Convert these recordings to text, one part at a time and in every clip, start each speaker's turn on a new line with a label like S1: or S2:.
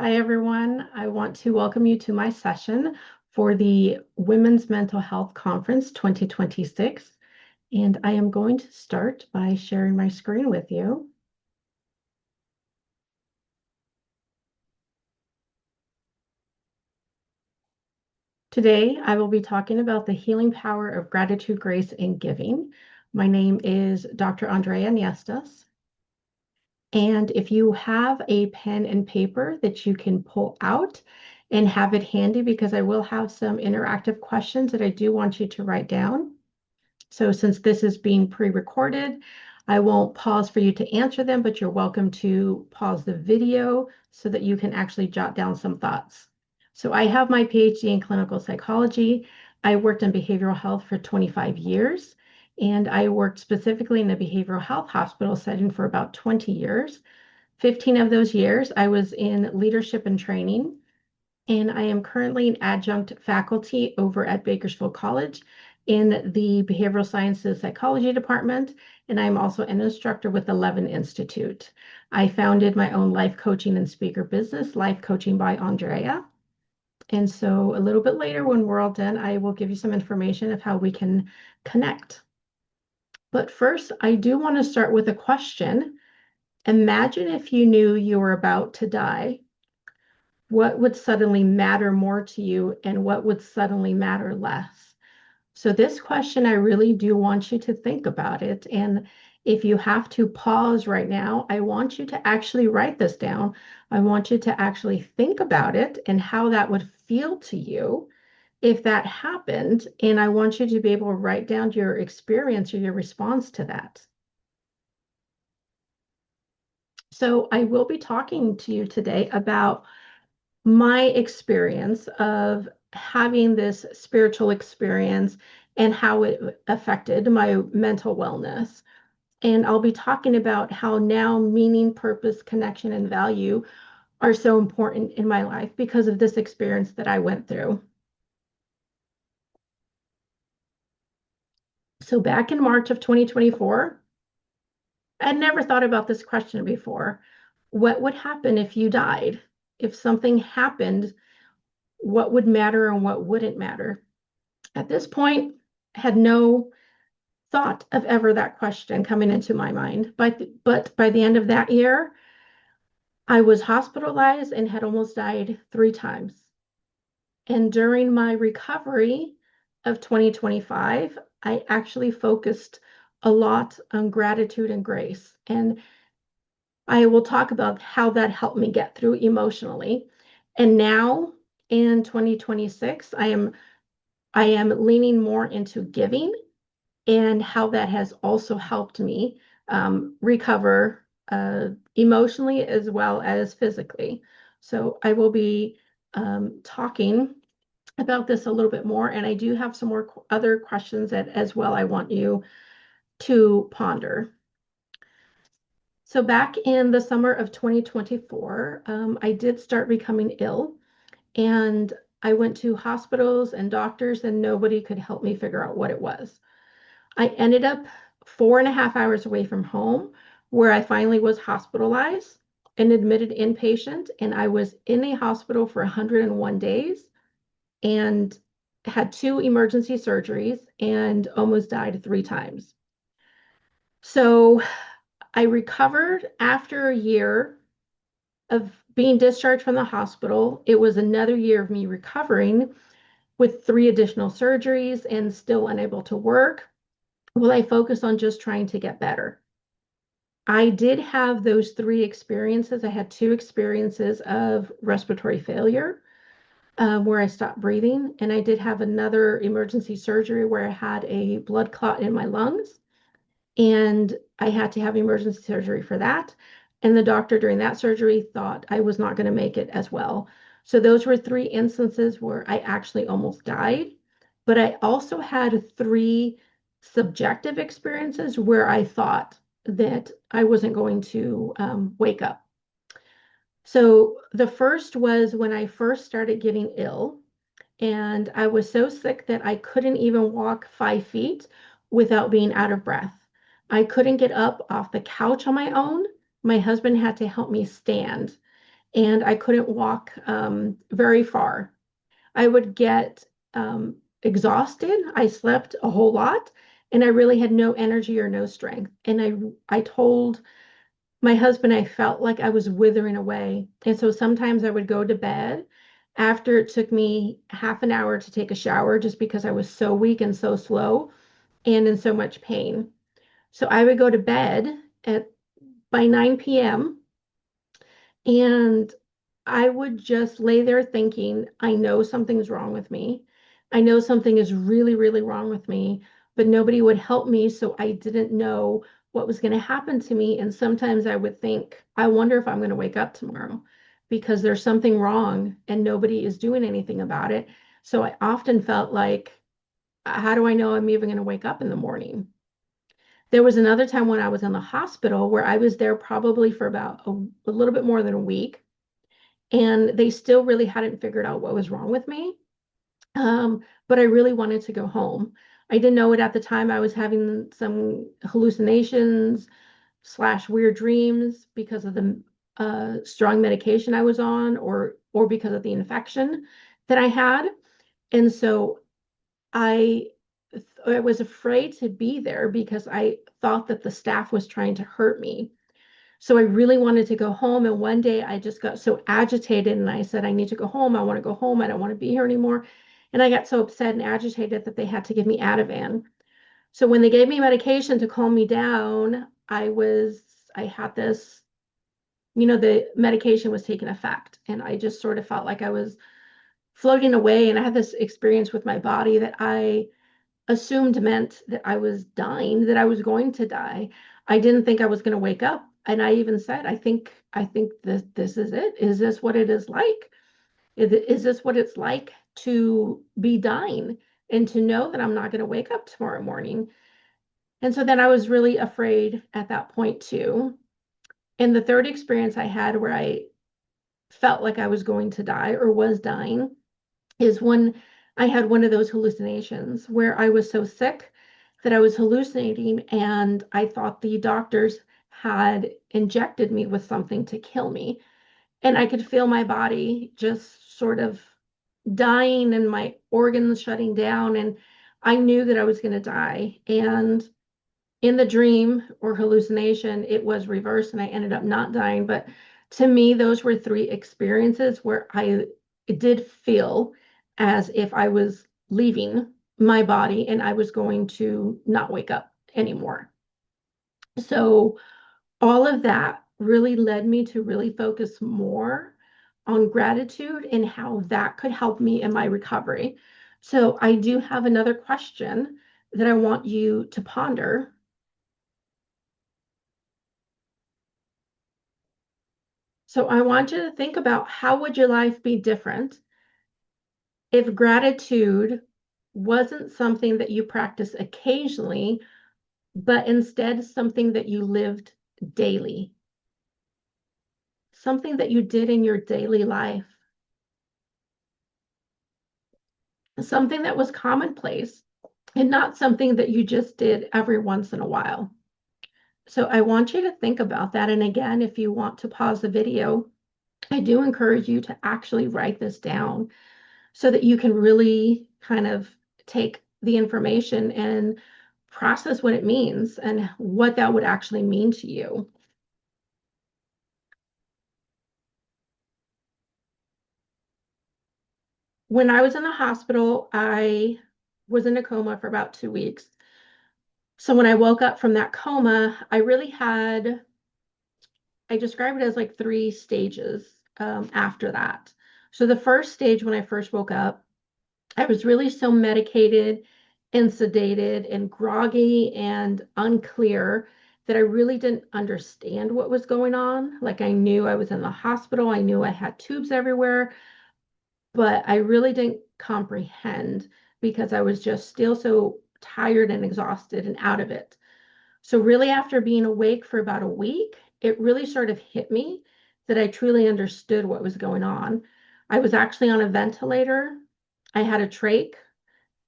S1: Hi, everyone. I want to welcome you to my session for the Women's Mental Health Conference 2026. And I am going to start by sharing my screen with you. Today, I will be talking about the healing power of gratitude, grace, and giving. My name is Dr. Andrea Niestas. And if you have a pen and paper that you can pull out and have it handy, because I will have some interactive questions that I do want you to write down. So since this is being pre-recorded, I won't pause for you to answer them, but you're welcome to pause the video so that you can actually jot down some thoughts. So I have my PhD in clinical psychology. I worked in behavioral health for 25 years, and I worked specifically in the behavioral health hospital setting for about 20 years. 15 of those years, I was in leadership and training, and I am currently an adjunct faculty over at Bakersfield College in the Behavioral Sciences Psychology Department, and I'm also an instructor with the Levin Institute. I founded my own life coaching and speaker business, Life Coaching by Andrea. And so a little bit later, when we're all done, I will give you some information of how we can connect. But first, I do want to start with a question. Imagine if you knew you were about to die. What would suddenly matter more to you and what would suddenly matter less? So this question, I really do want you to think about it. And if you have to pause right now, I want you to actually write this down. I want you to actually think about it and how that would feel to you if that happened. And I want you to be able to write down your experience or your response to that. So I will be talking to you today about my experience of having this spiritual experience and how it affected my mental wellness. And I'll be talking about how now meaning, purpose, connection, and value are so important in my life because of this experience that I went through. So back in March of 2024, I'd never thought about this question before. What would happen if you died? If something happened, what would matter and what wouldn't matter? At this point, had no thought of ever that question coming into my mind. But by the end of that year, I was hospitalized and had almost died 3 times. And during my recovery of 2025, I actually focused a lot on gratitude and grace. And I will talk about how that helped me get through emotionally. And now in 2026, I am leaning more into giving and how that has also helped me recover emotionally as well as physically. So I will be talking about this a little bit more, and I do have some more other questions that as well I want you to ponder. So back in the summer of 2024, I did start becoming ill, and I went to hospitals and doctors, and nobody could help me figure out what it was. I ended up 4.5 hours away from home, where I finally was hospitalized and admitted inpatient. And I was in a hospital for 101 days and had 2 emergency surgeries and almost died 3 times. So I recovered after a year of being discharged from the hospital. It was another year of me recovering with 3 additional surgeries and still unable to work. Well, I focused on just trying to get better. I did have those 3 experiences. I had 2 experiences of respiratory failure where I stopped breathing. And I did have another emergency surgery where I had a blood clot in my lungs. And I had to have emergency surgery for that. And the doctor during that surgery thought I was not going to make it as well. So those were 3 instances where I actually almost died. But I also had 3 subjective experiences where I thought that I wasn't going to wake up. So the first was when I first started getting ill, and I was so sick that I couldn't even walk 5 feet without being out of breath. I couldn't get up off the couch on my own. My husband had to help me stand. and I couldn't walk very far. I would get exhausted. I slept a whole lot, and I really had no energy or no strength. And I told my husband I felt like I was withering away. And so sometimes I would go to bed after it took me half an hour to take a shower just because I was so weak and so slow and in so much pain. So I would go to bed at by 9 p.m. and I would just lay there thinking, I know something's wrong with me. I know something is really, really wrong with me, but nobody would help me. So I didn't know what was going to happen to me. And sometimes I would think, I wonder if I'm going to wake up tomorrow because there's something wrong and nobody is doing anything about it. So I often felt like, how do I know I'm even going to wake up in the morning? There was another time when I was in the hospital where I was there probably for about a little bit more than a week, and they still really hadn't figured out what was wrong with me. But I really wanted to go home. I didn't know it at the time. I was having some hallucinations slash weird dreams because of the strong medication I was on, or because of the infection that I had. And so I I was afraid to be there because I thought that the staff was trying to hurt me. So I really wanted to go home. And one day I just got so agitated and I said, I need to go home. I want to go home. I don't want to be here anymore. And I got so upset and agitated that they had to give me Ativan. So when they gave me medication to calm me down, I had this, the medication was taking effect. And I just sort of felt like I was floating away. And I had this experience with my body that I assumed meant that I was dying, that I was going to die. I didn't think I was going to wake up. And I even said, I think this is it. Is this what it is like? Is this what it's like to be dying and to know that I'm not going to wake up tomorrow morning? And so then I was really afraid at that point too. And the third experience I had where I felt like I was going to die or was dying is when I had one of those hallucinations where I was so sick that I was hallucinating and I thought the doctors had injected me with something to kill me. And I could feel my body just sort of dying and my organs shutting down. And I knew that I was going to die. And in the dream or hallucination, it was reversed and I ended up not dying. But to me, those were three experiences where I did feel as if I was leaving my body and I was going to not wake up anymore. So all of that really led me to really focus more on gratitude and how that could help me in my recovery. So I do have another question that I want you to ponder. So I want you to think about, how would your life be different if gratitude wasn't something that you practice occasionally, but instead something that you lived daily, something that you did in your daily life, something that was commonplace and not something that you just did every once in a while. So I want you to think about that. And again, if you want to pause the video, I do encourage you to actually write this down so that you can really kind of take the information and process what it means and what that would actually mean to you. When I was in the hospital, I was in a coma for about 2 weeks. So when I woke up from that coma, I describe it as like three stages after that. So the first stage, when I first woke up, I was really so medicated and sedated and groggy and unclear that I really didn't understand what was going on. Like, I knew I was in the hospital, I knew I had tubes everywhere, but I really didn't comprehend because I was just still so tired and exhausted and out of it. So, really, after being awake for about a week, it really sort of hit me that I truly understood what was going on. I was actually on a ventilator. I had a trach,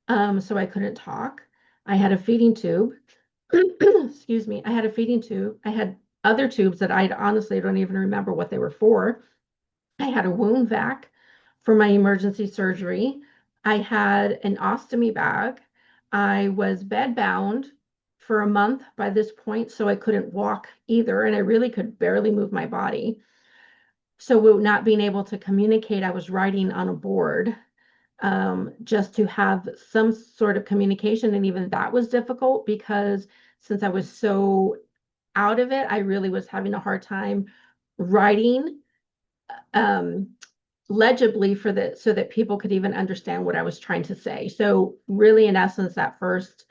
S1: so I couldn't talk. I had a feeding tube. Excuse me. I had a feeding tube. I had other tubes that I honestly don't even remember what they were for. I had a wound vac for my emergency surgery. I had an ostomy bag. I was bedbound for a month by this point, so I couldn't walk either, and I really could barely move my body. So, not being able to communicate, I was writing on a board just to have some sort of communication. And even that was difficult because since I was so out of it, I really was having a hard time writing um, legibly for the so that people could even understand what I was trying to say. So really, in essence, that first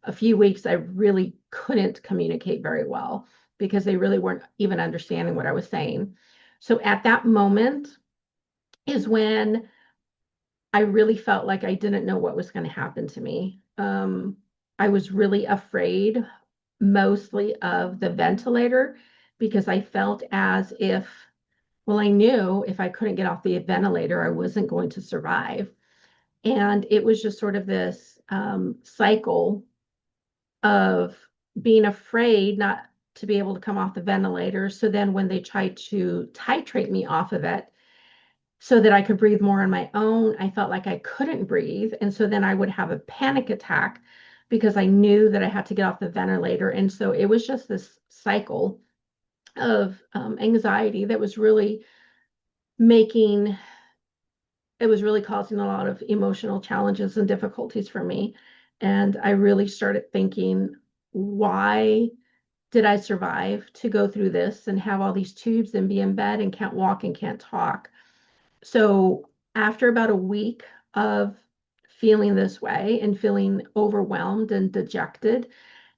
S1: a few weeks, I really couldn't communicate very well because they really weren't even understanding what I was saying. So at that moment is when I really felt like I didn't know what was going to happen to me. I was really afraid mostly of the ventilator because I felt as if, well, I knew if I couldn't get off the ventilator, I wasn't going to survive. And it was just sort of this cycle of being afraid not to be able to come off the ventilator. So then when they tried to titrate me off of it, so that I could breathe more on my own. I felt like I couldn't breathe. And so then I would have a panic attack because I knew that I had to get off the ventilator. And so it was just this cycle of anxiety that was really making, it was really causing a lot of emotional challenges and difficulties for me. And I really started thinking, why did I survive to go through this and have all these tubes and be in bed and can't walk and can't talk? So after about a week of feeling this way and feeling overwhelmed and dejected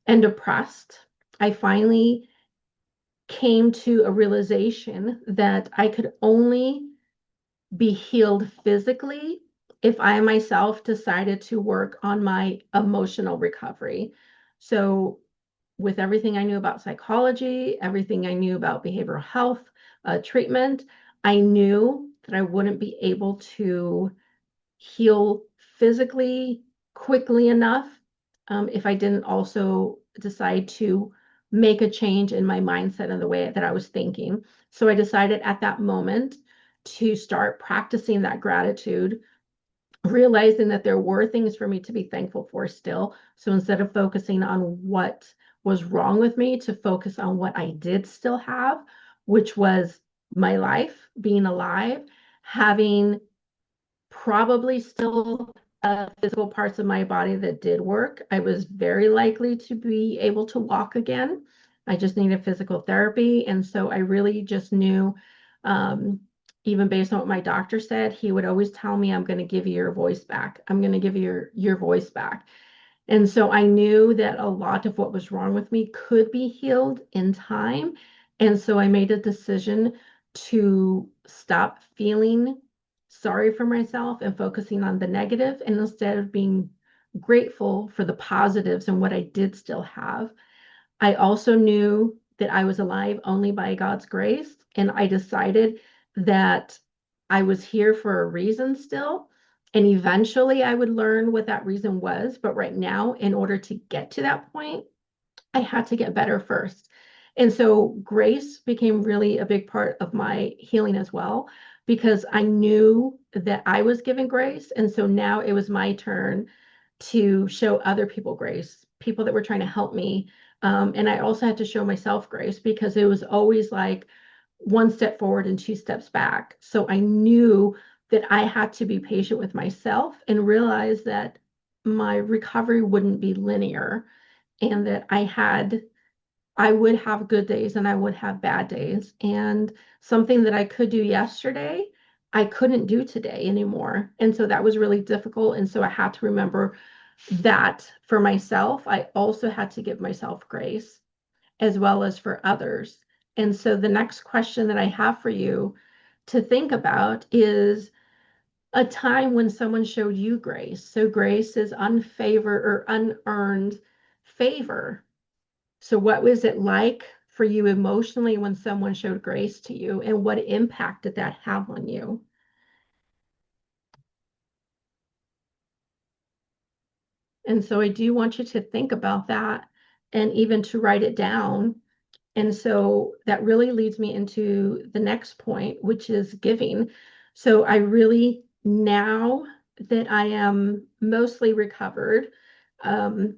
S1: and depressed, I finally came to a realization that I could only be healed physically if I myself decided to work on my emotional recovery. So, with everything I knew about psychology, everything I knew about behavioral health treatment, I knew that I wouldn't be able to heal physically quickly enough if I didn't also decide to make a change in my mindset and the way that I was thinking. So I decided at that moment to start practicing that gratitude, realizing that there were things for me to be thankful for still. So instead of focusing on what was wrong with me, to focus on what I did still have, which was my life, being alive, having probably still physical parts of my body that did work. I was very likely to be able to walk again. I just needed physical therapy. And so I really just knew, um, even based on what my doctor said, he would always tell me, I'm going to give you your voice back. I'm going to give you your voice back. And so I knew that a lot of what was wrong with me could be healed in time. And so I made a decision to stop feeling sorry for myself and focusing on the negative, and instead of being grateful for the positives and what I did still have. I also knew that I was alive only by God's grace, and I decided that I was here for a reason still. And eventually I would learn what that reason was. But right now, in order to get to that point, I had to get better first. And so grace became really a big part of my healing as well, because I knew that I was given grace. And so now it was my turn to show other people grace, people that were trying to help me. And I also had to show myself grace because it was always like one step forward and two steps back. So I knew that I had to be patient with myself and realize that my recovery wouldn't be linear and that I would have good days and I would have bad days. And something that I could do yesterday, I couldn't do today anymore. And so that was really difficult. And so I had to remember that for myself, I also had to give myself grace as well as for others. And so the next question that I have for you to think about is a time when someone showed you grace. So grace is unfavored or unearned favor. So, what was it like for you emotionally when someone showed grace to you, and what impact did that have on you? And so, I do want you to think about that and even to write it down And so that really leads me into the next point, which is giving. So I really, now that I am mostly recovered, um,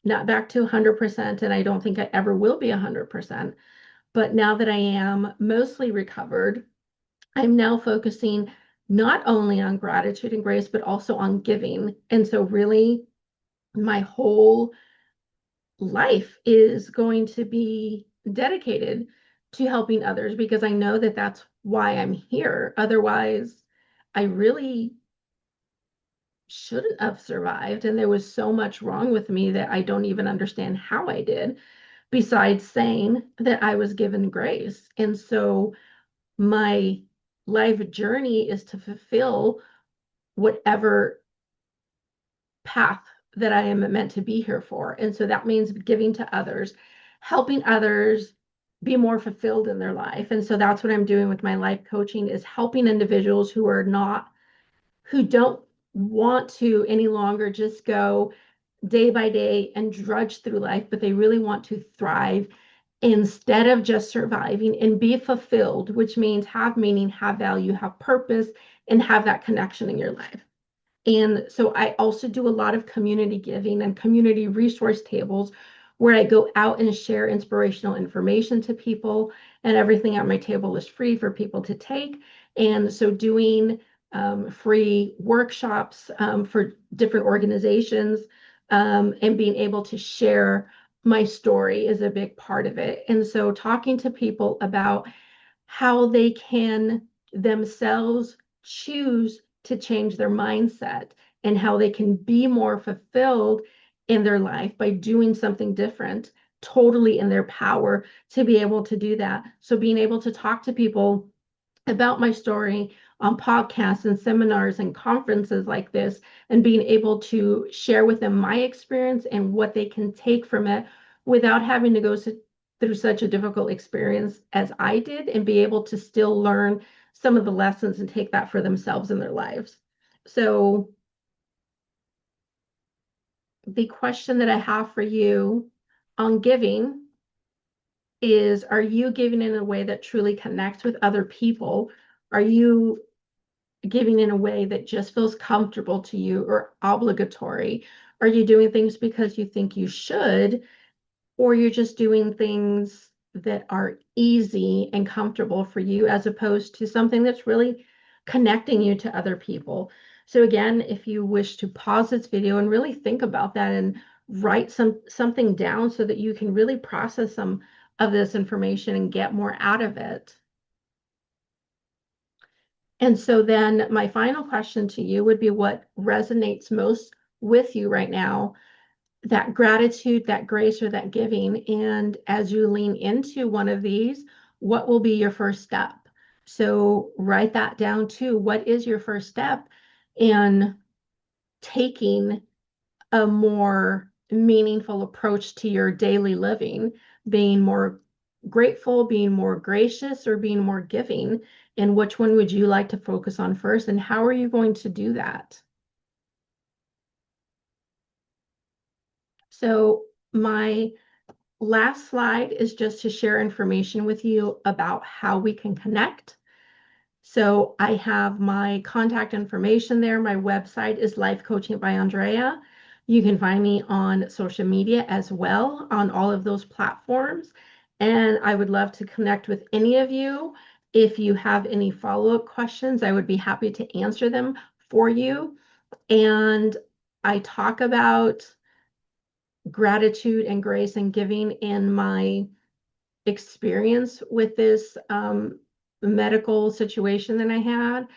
S1: not back to 100%, and I don't think I ever will be 100%, but now that I am mostly recovered, I'm now focusing not only on gratitude and grace, but also on giving. And so really my whole life is going to be dedicated to helping others because I know that that's why I'm here. Otherwise, I really shouldn't have survived. And there was so much wrong with me that I don't even understand how I did, besides saying that I was given grace. And so my life journey is to fulfill whatever path that I am meant to be here for. And so that means giving to others, helping others be more fulfilled in their life. And so that's what I'm doing with my life coaching, is helping individuals who don't want to any longer just go day by day and drudge through life, but they really want to thrive instead of just surviving and be fulfilled, which means have meaning, have value, have purpose, and have that connection in your life. And so I also do a lot of community giving and community resource tables where I go out and share inspirational information to people, and everything at my table is free for people to take. And so doing free workshops for different organizations and being able to share my story is a big part of it. And so talking to people about how they can themselves choose to change their mindset and how they can be more fulfilled in their life by doing something different, totally in their power to be able to do that. So being able to talk to people about my story on podcasts and seminars and conferences like this, and being able to share with them my experience and what they can take from it without having to go through such a difficult experience as I did, and be able to still learn some of the lessons and take that for themselves in their lives. So the question that I have for you on giving is, are you giving in a way that truly connects with other people? Are you giving in a way that just feels comfortable to you or obligatory? Are you doing things because you think you should, or you're just doing things that are easy and comfortable for you as opposed to something that's really connecting you to other people? So again, if you wish to pause this video and really think about that and write something down so that you can really process some of this information and get more out of it. And so then my final question to you would be, what resonates most with you right now? That gratitude, that grace, or that giving. And as you lean into one of these, what will be your first step? So write that down too. What is your first step in taking a more meaningful approach to your daily living, being more grateful, being more gracious, or being more giving? And which one would you like to focus on first? And how are you going to do that? So my last slide is just to share information with you about how we can connect. So I have my contact information there. My website is Life Coaching by Andrea. You can find me on social media as well, on all of those platforms. And I would love to connect with any of you. If you have any follow-up questions, I would be happy to answer them for you. And I talk about gratitude and grace and giving in my experience with this medical situation that I had.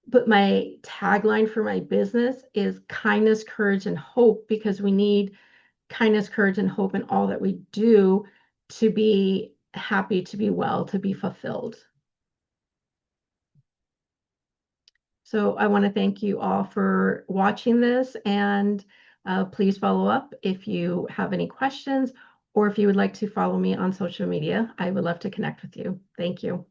S1: But my tagline for my business is kindness, courage, and hope, because we need kindness, courage, and hope in all that we do to be happy, to be well, to be fulfilled. So I want to thank you all for watching this, and please follow up if you have any questions, or if you would like to follow me on social media. I would love to connect with you. Thank you.